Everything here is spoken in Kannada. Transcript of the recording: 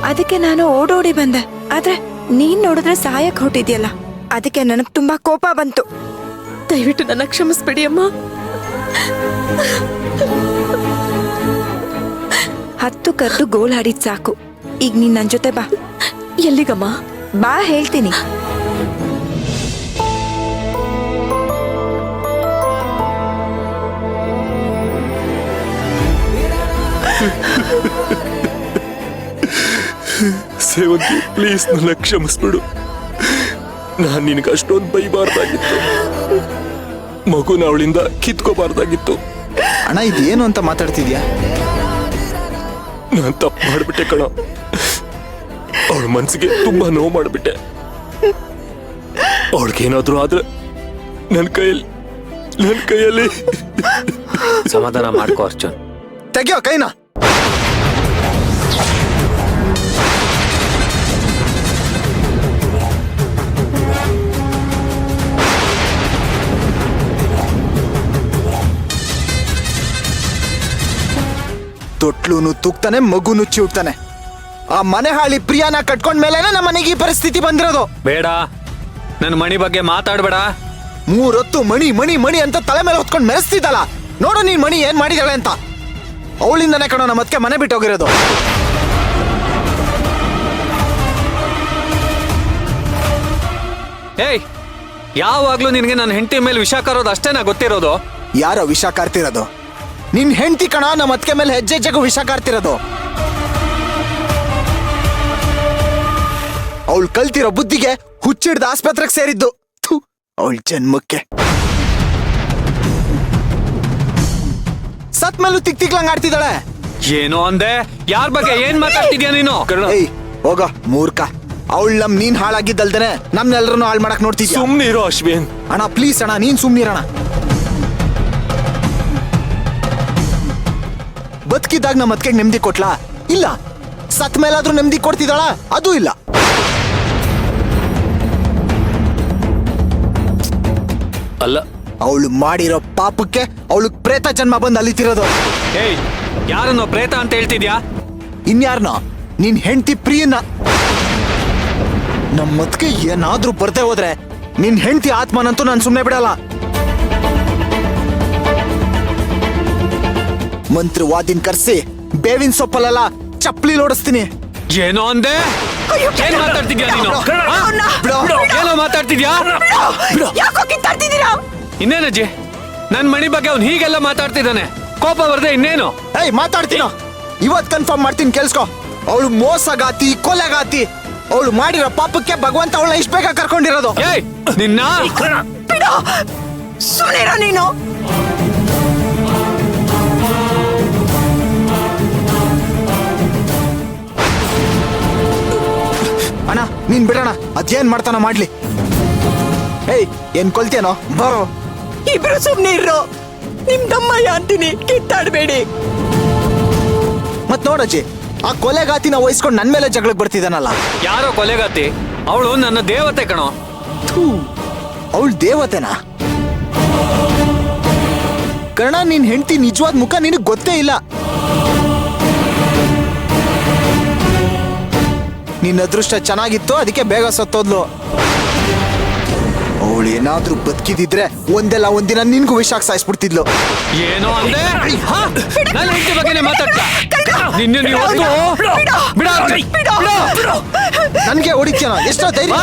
ಅದಕ್ಕೆ ನಾನು ಓಡೋಡಿ ಬಂದೆ. ಆದ್ರೆ ನೀನ್ ನೋಡಿದ್ರೆ ಸಹಾಯಕ್ ಹೊಟ್ಟಿದ್ಯಲ್ಲ, ಅದಕ್ಕೆ ನನಗ್ ತುಂಬಾ ಕೋಪ ಬಂತು. ದಯವಿಟ್ಟು ನನ್ನ ಕ್ಷಮಿಸ್ಬಿಡಿ ಅಮ್ಮ. 10 ಕರ್ದು ಗೋಲ್ ಆಡಿದ್ ಸಾಕು. ಈಗ ನೀನ್ ನನ್ ಜೊತೆ ಬಾ. ಎಲ್ಲಿಗಮ್ಮ? ಬಾ ಹೇಳ್ತೀನಿ. ಸೇವಂತಿ, ಪ್ಲೀಸ್ ನನ್ನ ಕ್ಷಮಿಸ್ಬಿಡು. ನಾನ್ ನಿನಗೆ ಅಷ್ಟೊಂದು ಬೈಬಾರ್ದಾಗಿತ್ತು. ಮಗುನ ಅವಳಿಂದ ಕಿತ್ಕೋಬಾರ್ದಾಗಿತ್ತು. ಅಣ್ಣ ಇದೇನು ಅಂತ ಮಾತಾಡ್ತಿದ್ಯಾ? ನಾನ್ ತಪ್ಪು ಮಾಡ್ಬಿಟ್ಟೆ ಕಣ. ಅವಳ ಮನ್ಸಿಗೆ ತುಂಬಾ ನೋವು ಮಾಡ್ಬಿಟ್ಟೆ. ಅವಳಿಗೇನಾದ್ರೂ ಆದ್ರೆ ನನ್ನ ಕೈಯಲ್ಲಿ ಸಮಾಧಾನ ಮಾಡ್ಕೋ ಅರ್ಜುನ್. ತೆಗಿಯೋ ಕೈನಾ. ತೊಟ್ಲೂನು ತೂಗ್ತಾನೆ, ಮಗುನು ಚಿವುಟ್ತಾನೆ. ಆ ಮನೆ ಹಾಳಿ ಪ್ರಿಯಾನ ಕಟ್ಕೊಂಡ್ಮೇಲೆನೆ ನಮ್ಮ ಮನೆಗೆ ಈ ಪರಿಸ್ಥಿತಿ ಬಂದಿರೋದು. ಬೇಡ, ನನ್ನ ಮಣಿ ಬಗ್ಗೆ ಮಾತಾಡ್ಬೇಡ. 3 ಹೊತ್ತು ಮಣಿ ಮಣಿ ಮಣಿ ಅಂತ ತಲೆ ಮೇಲೆ ಹೊತ್ಕೊಂಡು ಮೆರೆಸ್ತಿದ್ದಲ್ಲ. ನೋಡು ನೀನ್ ಮಣಿ ಏನ್ ಮಾಡಿದಾಳೆ ಅಂತ. ಅವಳಿಂದನೇ ಕಣೋ ನಮ್ಮ ಅದಕ್ಕೆ ಮನೆ ಬಿಟ್ಟು ಹೋಗಿರೋದು. ಏಯ್, ಯಾವಾಗ್ಲೂ ನಿನಗೆ ನನ್ನ ಹೆಂಡತಿ ಮೇಲೆ ವಿಷ ಕಾರೋದು ಅಷ್ಟೇನಾ ಗೊತ್ತಿರೋದು? ಯಾರೋ ವಿಷ ಕಾರ್ತಿರೋದು? ನಿನ್ ಹೆಂಡತಿ ಕಣ ನಮ್ಮ ಅದಕ್ಕೆ ಮೇಲೆ ಹೆಜ್ಜೆ ಹೆಜ್ಜೆಗೂ ವಿಷ ಕಾರ್ತಿರೋದು. ಅವಳು ಕಲ್ತಿರೋ ಬುದ್ಧಿಗೆ ಹುಚ್ಚಿಡ್ದ ಆಸ್ಪತ್ರೆಗೆ ಸೇರಿದ್ದು. ಅವಳ ಜನ್ಮಕ್ಕೆ ಸತ್ ಮೇಲೂ ತಿಕ್ತಿಕ್ಲಂಗ್ ಆಡ್ತಿದ್ದಾಳೆ. ಏನೋ ಅಂದೆ? ಯಾರ ಬಗ್ಗೆ ಏನ್ ಮಾತಾಡ್ತಿದ್ಯಾ ನೀನು? ಏಯ್ ಹೋಗ ಮೂರ್ಖ. ಅವಳು ನೀನ್ ಹಾಳಾಗಿದ್ದಲ್ದೇನೆ ನಮ್ನೆಲ್ಲರನ್ನು ಹಾಳು ಮಾಡಕ್ ನೋಡ್ತಿದ್ಯಾ? ಸುಮ್ನಿರೋ ಅಶ್ವಿನ್. ಅಣ್ಣ ಪ್ಲೀಸ್ ಅಣ್ಣ, ನೀನ್ ಸುಮ್ನಿರಣ. ಬದುಕಿದ್ದಾಗ ನಮ್ಮ ಅದಕ್ಕೆ ನೆಮ್ಮದಿ ಕೊಟ್ಲಾ? ಇಲ್ಲ. ಸತ್ ಮೇಲಾದ್ರೂ ನೆಮ್ಮದಿ ಕೊಡ್ತಿದ್ದಾಳ? ಅದೂ ಇಲ್ಲ. ಅಲ್ಲ, ಅವಳು ಮಾಡಿರೋ ಪಾಪಕ್ಕೆ ಅವಳು ಪ್ರೇತ ಜನ್ಮ ಬಂದು ಅಲಿತಿರೋದು. ಏಯ್, ಯಾರನ್ನೋ ಪ್ರೇತ ಅಂತ ಹೇಳ್ತಿದ್ಯಾ? ಇನ್ಯಾರನೋ? ನಿನ್ ಹೆಂಡತಿ ಪ್ರಿಯನ್ನ. ನಮ್ಮದ್ಕೆ ಏನಾದ್ರೂ ಬರ್ದೇ ಹೋದ್ರೆ ನಿನ್ ಹೆಂಡತಿ ಆತ್ಮನಂತೂ ನಾನು ಸುಮ್ಮನೆ ಬಿಡಲ್ಲ. ಮಂತ್ರವಾದಿನ್ ಕರ್ಸಿ ಬೇವಿನ ಸೊಪ್ಪಲ್ಲೆಲ್ಲ ಚಪ್ಪಲಿ ಓಡಿಸ್ತೀನಿ. ಏನೋ ಅಂದೆ? ಏನ್ ಮಾತಾಡ್ತಿದ್ಯಾ ನೀನು? ಏನೋ ಮಾತಾಡ್ತಿದ್ಯಾ? ಇನ್ನೇನಜ್ಜಿ, ನನ್ ಮಣಿ ಬಗ್ಗೆ ಅವ್ನು ಹೀಗೆಲ್ಲ ಮಾತಾಡ್ತಿದ್ದಾನೆ. ಕೋಪ ಬರ್ದೆ ಇನ್ನೇನು? ಏಯ್ ಮಾತಾಡ್ತೀನೋ? ಇವತ್ ಕನ್ಫರ್ಮ್ ಮಾಡ್ತೀನಿ, ಕೇಳಿಸ್ಕೊ. ಅವಳು ಮೋಸಗಾತಿ, ಕೊಲೆಗಾತಿ. ಅವಳು ಮಾಡಿರೋ ಪಾಪಕ್ಕೆ ಭಗವಂತ ಅವಳನ್ನ ಇಷ್ಟ ಬೇಗ ಕರ್ಕೊಂಡಿರೋದು. ಏಯ್, ನಿನ್ನ ಸುಮ್ಮನಿರೋ ನೀನು. ಅಣ್ಣ ನೀನ್ ಬಿಡೋಣ, ಅದೇನ್ ಮಾಡ್ತಾನ ಮಾಡ್ಲಿ. ಏಯ್ ಏನ್ ಕೊಲ್ತೇನೋ? ಬರೋ. ಇಬ್ರು ಸುಮ್ನೆ ಇರೋ. ನಿಮ್ ದಮ್ಮಯ್ಯ ಅಂತೀನಿ, ಕಿತ್ತಾಡ್ಬೇಡಿ. ಮತ್ ನೋಡಜ್ಜಿ, ಆ ಕೊಲೆಗಾತಿನ ವಹಿಸ್ಕೊಂಡು ನನ್ ಮೇಲೆ ಜಗಳಕ್ಕೆ ಬರ್ತಿದ್ದಾನಲ್ಲ. ಯಾರೋ ಕೊಲೆಗಾತಿ? ಅವಳು ನನ್ನ ದೇವತೆ ಕಣೋ. ಅವಳು ದೇವತೆನಾ? ಕರ್ಣ, ನಿನ್ ಹೆಂಡತಿ ನಿಜವಾದ ಮುಖ ನಿನಗ್ ಗೊತ್ತೇ ಇಲ್ಲ. ನಿನ್ನ ಅದೃಷ್ಟ ಚೆನ್ನಾಗಿತ್ತು, ಅದಕ್ಕೆ ಬೇಗ ಸತ್ತೋದ್ಲು. ಅವಳು ಏನಾದ್ರೂ ಬದುಕಿದಿದ್ರೆ ಒಂದೆಲ್ಲ ಒಂದಿನ ನಿನ್ಗೂ ವಿಷಾಕ್ ಸಾಯಿಸ್ಬಿಡ್ತಿದ್ಲು. ಏನೋ ಅಂದೆ? ನನ್ನ ಹೆಂಡತಿ ಬಗ್ಗೆನೇ ಮಾತಾಡ್ತಾ ನಿನ್ನ ನನ್ಗೆ ಹೊಡಿತೀನ? ಎಷ್ಟೋ ಧೈರ್ಯ?